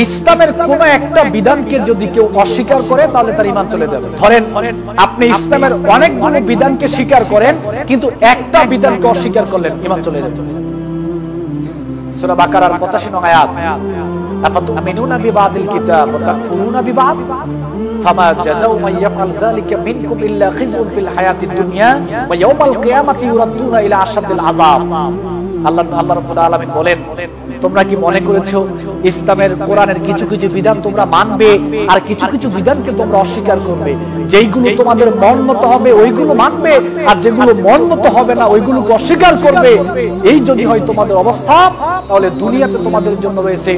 ইসলামের কোন একটা বিধানকে যদি কেউ অস্বীকার করে তাহলে তার ঈমান চলে যাবে। ধরেন আপনি ইসলামের অনেকগুলো বিধানকে স্বীকার করেন কিন্তু একটা বিধানকে অস্বীকার করলেন, ঈমান চলে যাবে। সূরা বাকারার 85 নং আয়াত, আফাতুমিনুনা বিবাদিল কিতাব ওয়া তাকফুরুনা বিবাদ ফামা জাযাউ মান ইয়াফআল যালিকা মিনকুম ইল্লা খিজুন ফিল হায়াতিদ দুনিয়া ওয়া ইয়াউমাল কিয়ামাতি ইউরাদ্দুনা ইলা আশাদ্দিল আযাব। আল্লাহ রাব্বুল আলামিন বলেন, তোমরা কি মনে করেছো ইসলামের কোরআনের কিছু কিছু বিধান তোমরা মানবে আর কিছু কিছু বিধানকে তোমরা অস্বীকার করবে? যেইগুলো তোমাদের মন মতো হবে ওইগুলো মানবে আর যেগুলো মন মতো হবে না ওইগুলোকে অস্বীকার করবে। এই যদি হয় তোমাদের অবস্থা, তাহলে দুনিয়াতে তোমাদের জন্য রয়েছে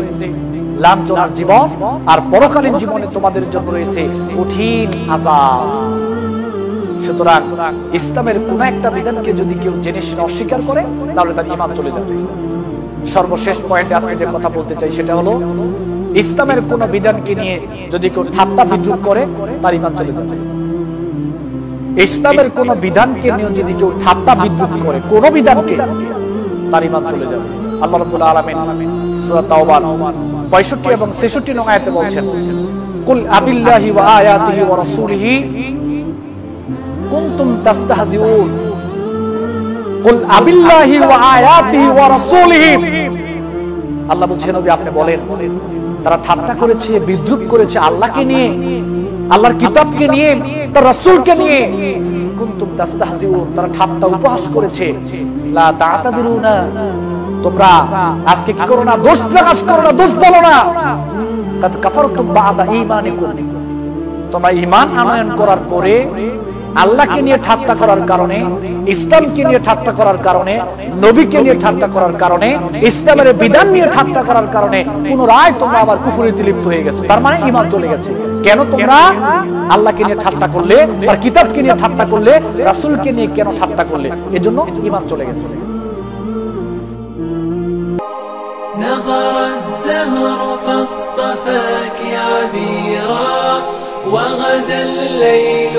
লাঞ্ছনার জীবন আর পরকালীন জীবনে তোমাদের জন্য রয়েছে কঠিন আযাব। সুতরাং ইসলামের কোন একটা বিধানকে যদি কেউ জেনে শুনে অস্বীকার করে তাহলে তার ঈমান চলে যাবে। সর্বশেষ পয়েন্টে আজকে যে কথা বলতে চাই সেটা হলো, ইসলামের কোন বিধানকে নিয়ে যদি কেউ ঠাট্টা বিদ্রূপ করে তার ঈমান চলে যাবে। ইসলামের কোন বিধানকে নিয়ে যদি কেউ ঠাট্টা বিদ্রূপ করে, কোন বিধানকে, তার ঈমান চলে যাবে। আল্লাহ রাব্বুল আলামিন সূরা তাওবা 65 এবং 66 নং আয়াতে বলছেন, কুল আবিল্লাহি ওয়া আয়াতিহি ওয়া রাসূলিহি কুনতুম তাস্তাহজিউন। কুল আবিল্লাহি ওয়া আয়াতিহি ওয়া রাসূলিহি, আল্লাহ বলছেন নবী আপনি বলেন, তারা ঠাট্টা করেছে, বিদ্রূপ করেছে আল্লাহকে নিয়ে, আল্লাহর কিতাবকে নিয়ে, তার রাসূলকে নিয়ে। কুনতুম তাস্তাহজিউন, তারা ঠাট্টা উপহাস করেছে। লা তা'তাদিরুনা, তোমরা আজকে কি করো না, দোষ প্রকাশ করো না, দোষ বলো না। কাদ কাফারতুম বা'দা ঈমানিকুম, তোমরা ঈমান আনয়ন করার পরে আল্লাহকে নিয়ে ঠাট্টা করার কারণে, ইসলামকে নিয়ে ঠাট্টা করার কারণে, নবীকে নিয়ে ঠাট্টা করার কারণে, ইসলামের বিধান নিয়ে ঠাট্টা করার কারণে পুনরায় তোমরা আবার কুফরিতে লিপ্ত হয়ে গেছো। তার মানে ঈমান চলে গেছে। কেন তোমরা আল্লাহকে নিয়ে ঠাট্টা করলে, তার কিতাবকে নিয়ে ঠাট্টা করলে, রাসূলকে নিয়ে কেন ঠাট্টা করলে? এজন্য ঈমান চলে গেছে। نظر الزهر فاصطفاك عبيرا وغدا الليل